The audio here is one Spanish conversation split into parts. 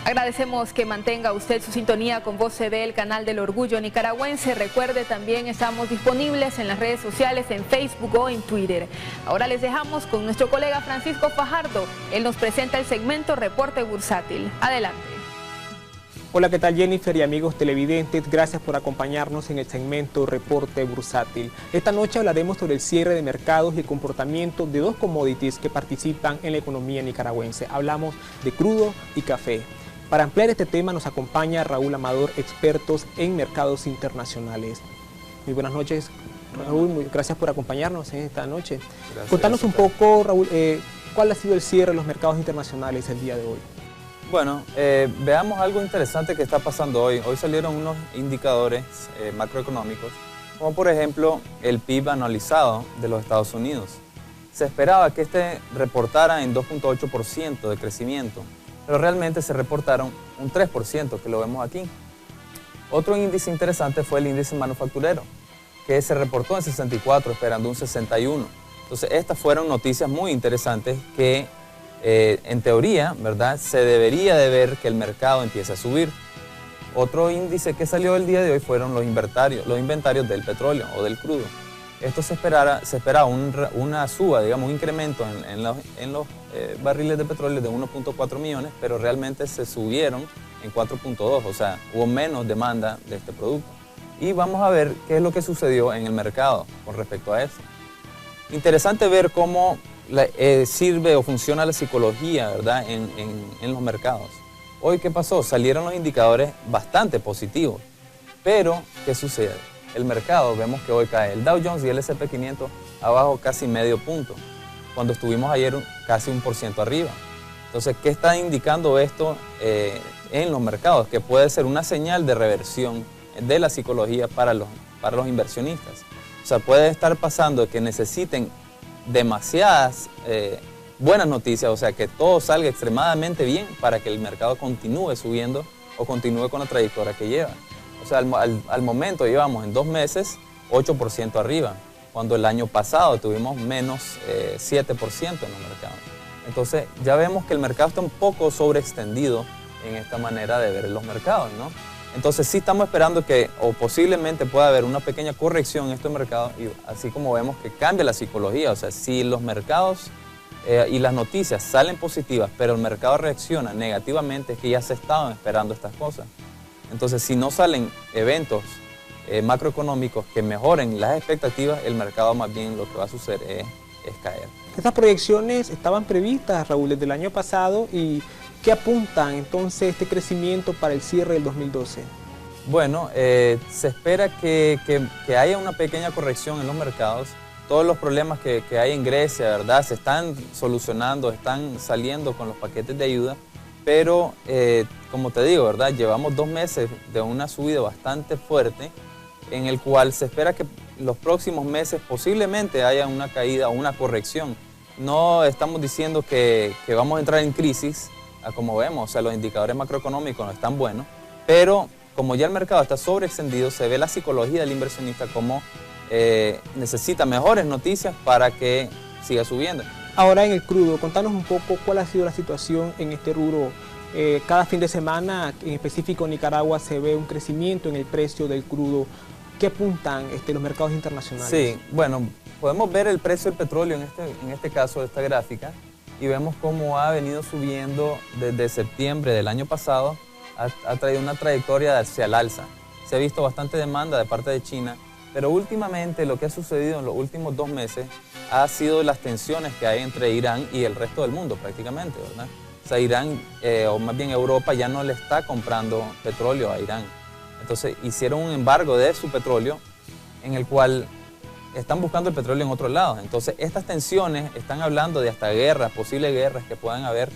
Agradecemos que mantenga usted su sintonía con Voz TV, el canal del orgullo nicaragüense. Recuerde, también estamos disponibles en las redes sociales, en Facebook o en Twitter. Ahora les dejamos con nuestro colega Francisco Fajardo. Él nos presenta el segmento Reporte Bursátil. Adelante. Hola, ¿qué tal Jennifer y amigos televidentes? Gracias por acompañarnos en el segmento Reporte Bursátil. Esta noche hablaremos sobre el cierre de mercados y el comportamiento de dos commodities que participan en la economía nicaragüense. Hablamos de crudo y café. Para ampliar este tema nos acompaña Raúl Amador, expertos en mercados internacionales. Muy buenas noches, Raúl, gracias por acompañarnos en esta noche. Gracias. Contanos un poco, Raúl, ¿cuál ha sido el cierre de los mercados internacionales el día de hoy? Bueno, veamos algo interesante que está pasando hoy. Hoy salieron unos indicadores macroeconómicos, como por ejemplo el PIB anualizado de los Estados Unidos. Se esperaba que este reportara en 2.8% de crecimiento, pero realmente se reportaron un 3%, que lo vemos aquí. Otro índice interesante fue el índice manufacturero, que se reportó en 64, esperando un 61. Entonces, estas fueron noticias muy interesantes que, en teoría, ¿verdad?, se debería de ver que el mercado empiece a subir. Otro índice que salió el día de hoy fueron los inventarios del petróleo o del crudo. Esto se esperaba una suba, digamos, un incremento en los barriles de petróleo de 1.4 millones, pero realmente se subieron en 4.2, o sea, hubo menos demanda de este producto. Y vamos a ver qué es lo que sucedió en el mercado con respecto a eso. Interesante ver cómo sirve o funciona la psicología, ¿verdad?, en los mercados. Hoy, ¿qué pasó? Salieron los indicadores bastante positivos, pero ¿qué sucede? El mercado, vemos que hoy cae el Dow Jones y el S&P 500 abajo casi medio punto, cuando estuvimos ayer casi 1% arriba. Entonces, ¿qué está indicando esto en los mercados? Que puede ser una señal de reversión de la psicología para los inversionistas. O sea, puede estar pasando que necesiten demasiadas buenas noticias, o sea, que todo salga extremadamente bien para que el mercado continúe subiendo o continúe con la trayectoria que lleva. O sea, al momento llevamos en 2 meses 8% arriba, cuando el año pasado tuvimos menos 7% en los mercados. Entonces ya vemos que el mercado está un poco sobreextendido en esta manera de ver los mercados, ¿no? Entonces sí estamos esperando que o posiblemente pueda haber una pequeña corrección en estos mercados, y así como vemos que cambia la psicología. O sea, si los mercados y las noticias salen positivas, pero el mercado reacciona negativamente, es que ya se estaban esperando estas cosas. Entonces, si no salen eventos macroeconómicos que mejoren las expectativas, el mercado más bien lo que va a suceder es caer. Estas proyecciones estaban previstas, Raúl, desde el año pasado, y ¿qué apuntan entonces este crecimiento para el cierre del 2012? Bueno, se espera que haya una pequeña corrección en los mercados. Todos los problemas que hay en Grecia, ¿verdad?, se están solucionando, están saliendo con los paquetes de ayuda. Pero, como te digo, ¿verdad?, llevamos 2 meses de una subida bastante fuerte, en el cual se espera que los próximos meses posiblemente haya una caída o una corrección. No estamos diciendo que vamos a entrar en crisis, como vemos, o sea, los indicadores macroeconómicos no están buenos, pero como ya el mercado está sobreextendido, se ve la psicología del inversionista como necesita mejores noticias para que siga subiendo. Ahora en el crudo, contanos un poco cuál ha sido la situación en este rubro. Cada fin de semana, en específico en Nicaragua, se ve un crecimiento en el precio del crudo. ¿Qué apuntan los mercados internacionales? Sí, bueno, podemos ver el precio del petróleo en este caso de esta gráfica, y vemos cómo ha venido subiendo desde septiembre del año pasado, ha traído una trayectoria hacia el alza. Se ha visto bastante demanda de parte de China, pero últimamente lo que ha sucedido en los últimos 2 meses ha sido las tensiones que hay entre Irán y el resto del mundo prácticamente, ¿verdad? O sea, Irán, o más bien Europa, ya no le está comprando petróleo a Irán. Entonces hicieron un embargo de su petróleo, en el cual están buscando el petróleo en otros lados. Entonces estas tensiones están hablando de hasta guerras, posibles guerras que puedan haber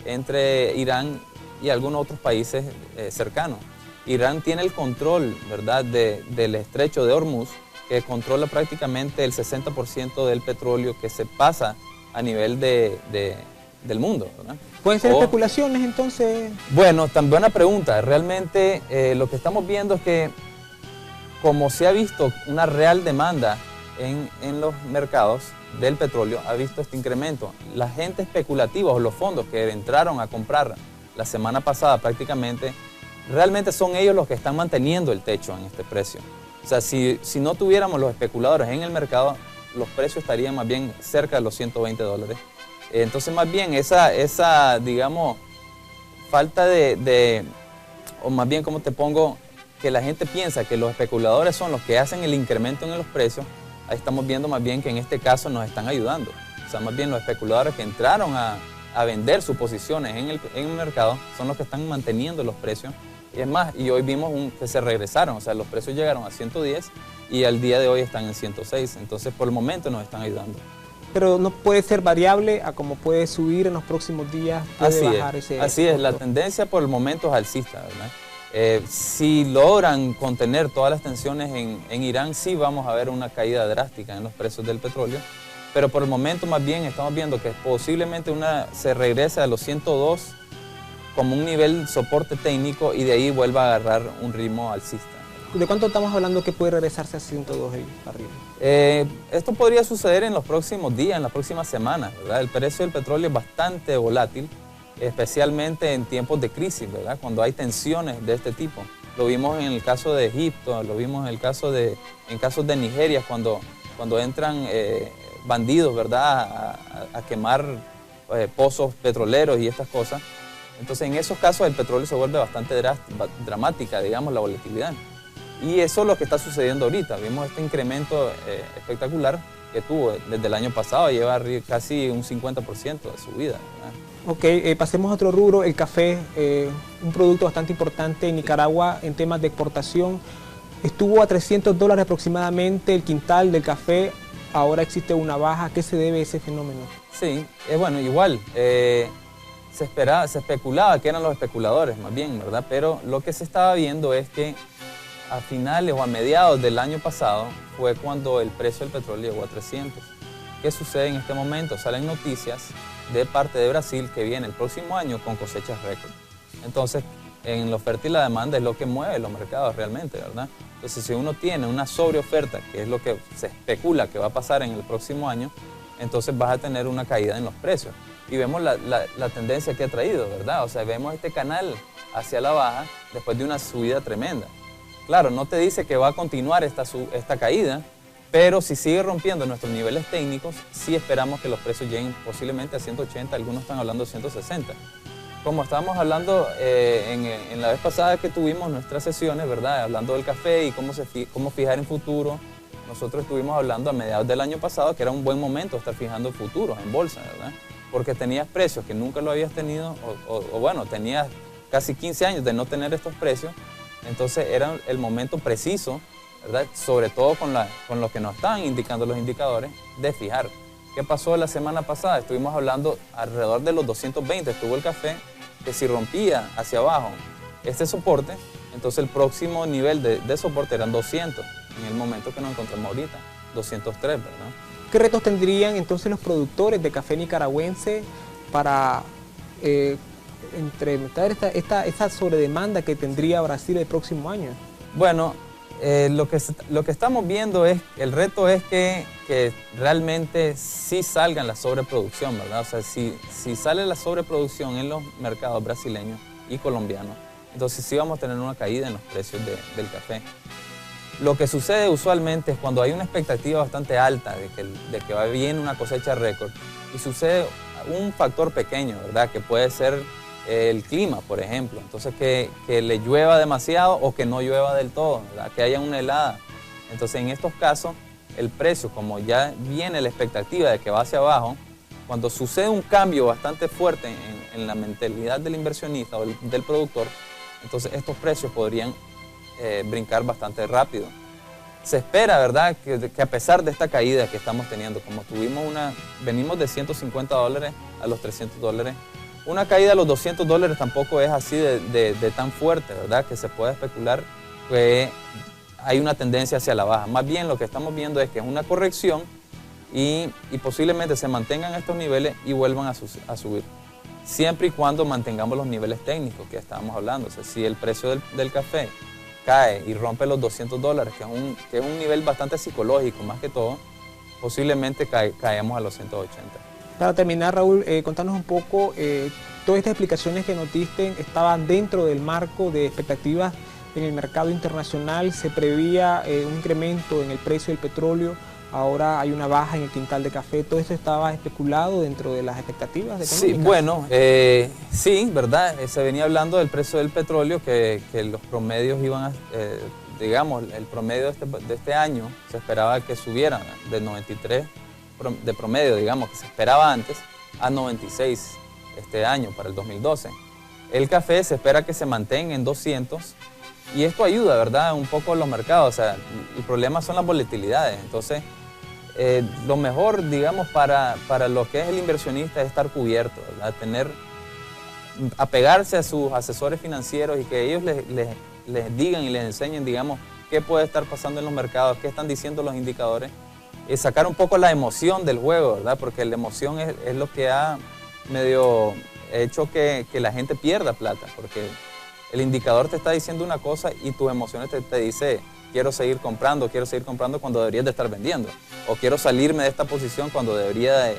entre Irán y algunos otros países cercanos. Irán tiene el control, ¿verdad?, del estrecho de Hormuz, que controla prácticamente el 60% del petróleo que se pasa a nivel del mundo, ¿verdad? ¿Pueden ser especulaciones entonces? Bueno, tan buena pregunta. Realmente lo que estamos viendo es que, como se ha visto una real demanda en los mercados del petróleo, ha visto este incremento. La gente especulativa o los fondos que entraron a comprar la semana pasada prácticamente, realmente son ellos los que están manteniendo el techo en este precio. O sea, si no tuviéramos los especuladores en el mercado, los precios estarían más bien cerca de los $120. Entonces, más bien, esa digamos, falta o más bien, ¿cómo te pongo? Que la gente piensa que los especuladores son los que hacen el incremento en los precios, ahí estamos viendo más bien que en este caso nos están ayudando. O sea, más bien los especuladores que entraron a vender sus posiciones en el mercado son los que están manteniendo los precios. Y es más, y hoy vimos que se regresaron, o sea, los precios llegaron a 110 y al día de hoy están en 106. Entonces, por el momento nos están ayudando. Pero no puede ser variable a cómo puede subir en los próximos días, puede bajar ese... Así es, la tendencia por el momento es alcista, ¿verdad? Si logran contener todas las tensiones en Irán, sí vamos a ver una caída drástica en los precios del petróleo, pero por el momento más bien estamos viendo que posiblemente se regrese a los 102 como un nivel soporte técnico y de ahí vuelva a agarrar un ritmo alcista. ¿De cuánto estamos hablando que puede regresarse a 102 arriba? Esto podría suceder en los próximos días, en las próximas semanas, ¿verdad? El precio del petróleo es bastante volátil, especialmente en tiempos de crisis, ¿verdad? Cuando hay tensiones de este tipo. Lo vimos en el caso de Egipto, lo vimos en casos de Nigeria, cuando entran bandidos, ¿verdad? A quemar pozos petroleros y estas cosas. Entonces, en esos casos el petróleo se vuelve bastante dramática, digamos, la volatilidad. Y eso es lo que está sucediendo ahorita. Vimos este incremento espectacular que tuvo desde el año pasado, lleva casi un 50% de subida, ¿verdad? Ok, pasemos a otro rubro, el café, un producto bastante importante en Nicaragua en temas de exportación. Estuvo a $300 aproximadamente el quintal del café, ahora existe una baja. ¿A qué se debe ese fenómeno? Sí, bueno, igual, se especulaba que eran los especuladores más bien, ¿verdad? Pero lo que se estaba viendo es que a finales o a mediados del año pasado fue cuando el precio del petróleo llegó a 300. ¿Qué sucede en este momento? Salen noticias de parte de Brasil que viene el próximo año con cosechas récord. Entonces, en la oferta y la demanda es lo que mueve los mercados realmente, ¿verdad? Entonces, si uno tiene una sobreoferta, que es lo que se especula que va a pasar en el próximo año, entonces vas a tener una caída en los precios. Y vemos la tendencia que ha traído, ¿verdad? O sea, vemos este canal hacia la baja después de una subida tremenda. Claro, no te dice que va a continuar esta caída, pero si sigue rompiendo nuestros niveles técnicos, sí esperamos que los precios lleguen posiblemente a 180, algunos están hablando de 160. Como estábamos hablando en la vez pasada que tuvimos nuestras sesiones, ¿verdad? Hablando del café y cómo fijar en futuro, nosotros estuvimos hablando a mediados del año pasado que era un buen momento estar fijando futuros en bolsa, ¿verdad? Porque tenías precios que nunca lo habías tenido, o bueno, tenías casi 15 años de no tener estos precios, entonces era el momento preciso, ¿verdad? Sobre todo con lo que nos estaban indicando los indicadores, de fijar. ¿Qué pasó la semana pasada? Estuvimos hablando alrededor de los 220, estuvo el café, que si rompía hacia abajo este soporte, entonces el próximo nivel de soporte eran 200, en el momento que nos encontramos ahorita, 203, ¿verdad? ¿Qué retos tendrían entonces los productores de café nicaragüense para incrementar esta sobredemanda que tendría Brasil el próximo año? Bueno, lo que estamos viendo el reto es que realmente sí salgan la sobreproducción, ¿verdad? O sea, si sale la sobreproducción en los mercados brasileños y colombianos, entonces sí vamos a tener una caída en los precios del café. Lo que sucede usualmente es cuando hay una expectativa bastante alta de que va bien una cosecha récord y sucede un factor pequeño, ¿verdad? Que puede ser el clima, por ejemplo. Entonces que le llueva demasiado o que no llueva del todo, ¿verdad? Que haya una helada. Entonces en estos casos el precio, como ya viene la expectativa de que va hacia abajo, cuando sucede un cambio bastante fuerte en la mentalidad del inversionista o del productor, entonces estos precios podrían brincar bastante rápido. Se espera, ¿verdad?, que a pesar de esta caída que estamos teniendo, como venimos de $150 a los $300, una caída a los $200 tampoco es así de tan fuerte, ¿verdad?, que se puede especular que hay una tendencia hacia la baja. Más bien lo que estamos viendo es que es una corrección y posiblemente se mantengan estos niveles y vuelvan a subir. Siempre y cuando mantengamos los niveles técnicos que estábamos hablando. O sea, si el precio del café cae y rompe los $200, que es un nivel bastante psicológico más que todo, posiblemente caemos a los 180. Para terminar, Raúl, contanos un poco, todas estas explicaciones que nos diste estaban dentro del marco de expectativas en el mercado internacional. Se preveía un incremento en el precio del petróleo, ahora hay una baja en el quintal de café. ¿Todo eso estaba especulado dentro de las expectativas económicas? Sí, bueno, sí, ¿verdad? Se venía hablando del precio del petróleo, que los promedios iban a, digamos, el promedio de este año se esperaba que subiera de 93 de promedio, digamos, que se esperaba antes, a 96 este año, para el 2012. El café se espera que se mantenga en 200 y esto ayuda, ¿verdad?, un poco a los mercados. O sea, el problema son las volatilidades. Entonces, lo mejor, digamos, para lo que es el inversionista es estar cubierto, ¿verdad? Apegarse a sus asesores financieros y que ellos les digan y les enseñen, digamos, qué puede estar pasando en los mercados, qué están diciendo los indicadores. Sacar un poco la emoción del juego, ¿verdad? Porque la emoción es lo que ha medio hecho que la gente pierda plata, porque el indicador te está diciendo una cosa y tus emociones te dice quiero seguir comprando cuando deberías de estar vendiendo, o quiero salirme de esta posición cuando debería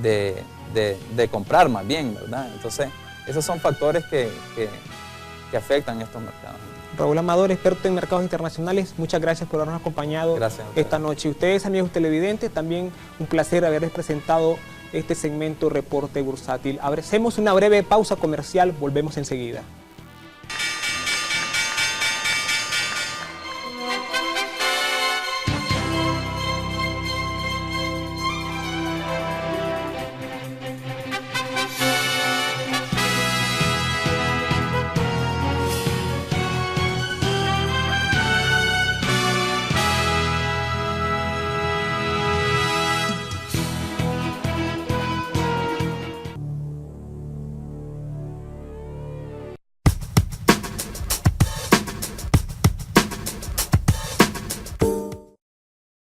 de comprar más bien, ¿verdad? Entonces, esos son factores que afectan estos mercados. Raúl Amador, experto en mercados internacionales, muchas gracias por habernos acompañado esta noche. Ustedes, amigos televidentes, también un placer haberles presentado este segmento Reporte Bursátil. Hacemos una breve pausa comercial, volvemos enseguida.